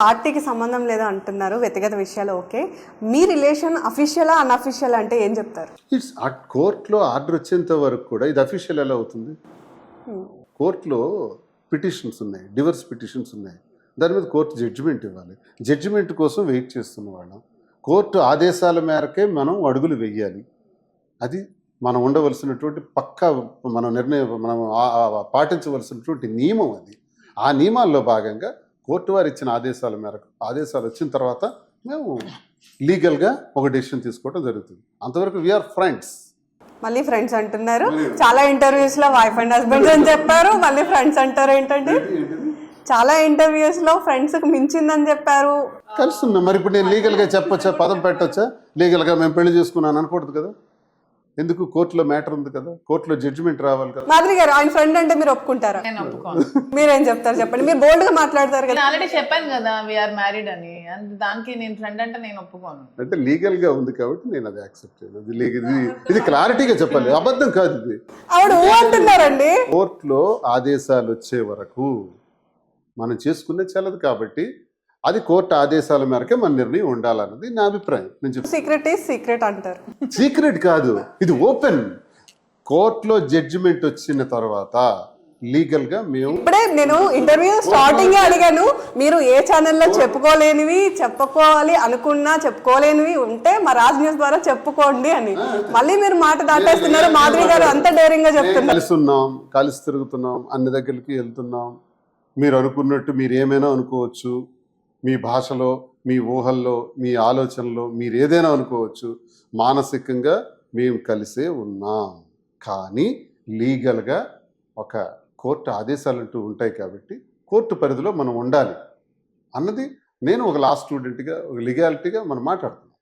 పార్టీకి సంబంధం లేదు అంటున్నారు, వ్యక్తిగత విషయాలు ఓకే. మీ రిలేషన్ అఫీషియలా అన్అఫీషియల్ అంటే ఏం చెప్తారు? ఇట్స్ ఆ కోర్టులో ఆర్డర్ వచ్చేంత వరకు కూడా ఇది అఫీషియల్ ఎలా అవుతుంది? కోర్టులో పిటిషన్స్ ఉన్నాయి, డివర్స్ పిటిషన్స్ ఉన్నాయి. దాని మీద కోర్టు జడ్జిమెంట్ ఇవ్వాలి. జడ్జిమెంట్ కోసం వెయిట్ చేస్తున్న వాళ్ళం. కోర్టు ఆదేశాల మేరకే మనం అడుగులు వెయ్యాలి. అది మనం ఉండవలసినటువంటి మనం మనం పాటించవలసినటువంటి నియమం అది. ఆ నియమాల్లో భాగంగా కోర్టు వారు ఇచ్చిన ఆదేశాల మేరకు ఆదేశాలు వచ్చిన తర్వాత మేము లీగల్గా ఒక డెసిషన్ తీసుకోవడం జరుగుతుంది. అంతవరకు వీఆర్ ఫ్రెండ్స్. మళ్ళీ ఫ్రెండ్స్ అంటున్నారు. చాలా ఇంటర్వ్యూస్ లో వైఫ్ అండ్ హస్బెండ్స్ అని చెప్పారు, మళ్ళీ ఫ్రెండ్స్ అంటారు ఏంటంటే? చాలా ఇంటర్వ్యూస్ లో ఫ్రెండ్స్ కు మించిందని చెప్పారు. కలుస్తున్నాం. మరి ఇప్పుడు నేను లీగల్గా చెప్పొచ్చా, పదం పెట్టొచ్చా? లీగల్గా మేము పెళ్లి చేసుకున్నాను అనకూడదు కదా. ఎందుకు? కోర్టులో మ్యాటర్ ఉంది కదా, కోర్టులో జడ్జిమెంట్ రావాలి కదా. మాధురి గారు, ఆయన ఫ్రెండ్ అంటే మీరు ఒప్పుకుంటారా? నేను ఒప్పుకోను. మీరేం చెప్తారు చెప్పండి. మీరు బోల్డ్ గా మాట్లాడతారు కదా. నేను ఆల్రెడీ చెప్పాను కదా వీఆర్ మ్యారీడ్ అని, దానికి నేను ఫ్రెండ్ అంటే నేను ఒప్పుకోను. అంటే లీగల్గా ఉంది కాబట్టి నేను అది యాక్సెప్ట్ చేయను. ఇది క్లారిటీగా చెప్పాలి, అబద్ధం కాదు ఇది. ఆవిడ ఊ అంటున్నారండి. కోర్టులో ఆదేశాలు వచ్చే వరకు మనం చేసుకునే చెల్లదు కాబట్టి అది కోర్టు ఆదేశాల మేరకే మన నిర్ణయం ఉండాలన్నది నా అభిప్రాయం. నేను సీక్రెట్ ఈజ్ సీక్రెట్ అంటారు. సీక్రెట్ కాదు, ఇది ఓపెన్. కోర్టులో జడ్జిమెంట్ వచ్చిన తర్వాత లీగల్ గా మేము ఇప్పుడే నేను ఇంటర్వ్యూ స్టార్టింగ్ అడిగాను, మీరు ఏ ఛానల్లో చెప్పుకోలేనివి చెప్పుకోవాలి అనుకున్నా చెప్పుకోలేనివి ఉంటే మా రాజ్ న్యూస్ ద్వారా చెప్పుకోండి అని. మళ్ళీ మీరు మాట దాటేస్తున్నారు. మాధురి గారు అంత డేరింగ్ గా చెప్తున్నారు. కలిసి ఉన్నాం, కలిసి తిరుగుతున్నాం, అన్ని దగ్గరికి వెళ్తున్నాం. మీరు అనుకున్నట్టు మీరు ఏమైనా అనుకోవచ్చు, మీ భాషలో, మీ ఊహల్లో, మీ ఆలోచనలో మీరు ఏదైనా అనుకోవచ్చు. మానసికంగా మేము కలిసే ఉన్నాం. కానీ లీగల్గా ఒక కోర్టు ఆదేశాలు అంటూ ఉంటాయి కాబట్టి కోర్టు పరిధిలో మనం ఉండాలి అన్నది నేను ఒక లా స్టూడెంట్గా, ఒక లీగాలిటీగా మనం మాట్లాడుతున్నాం.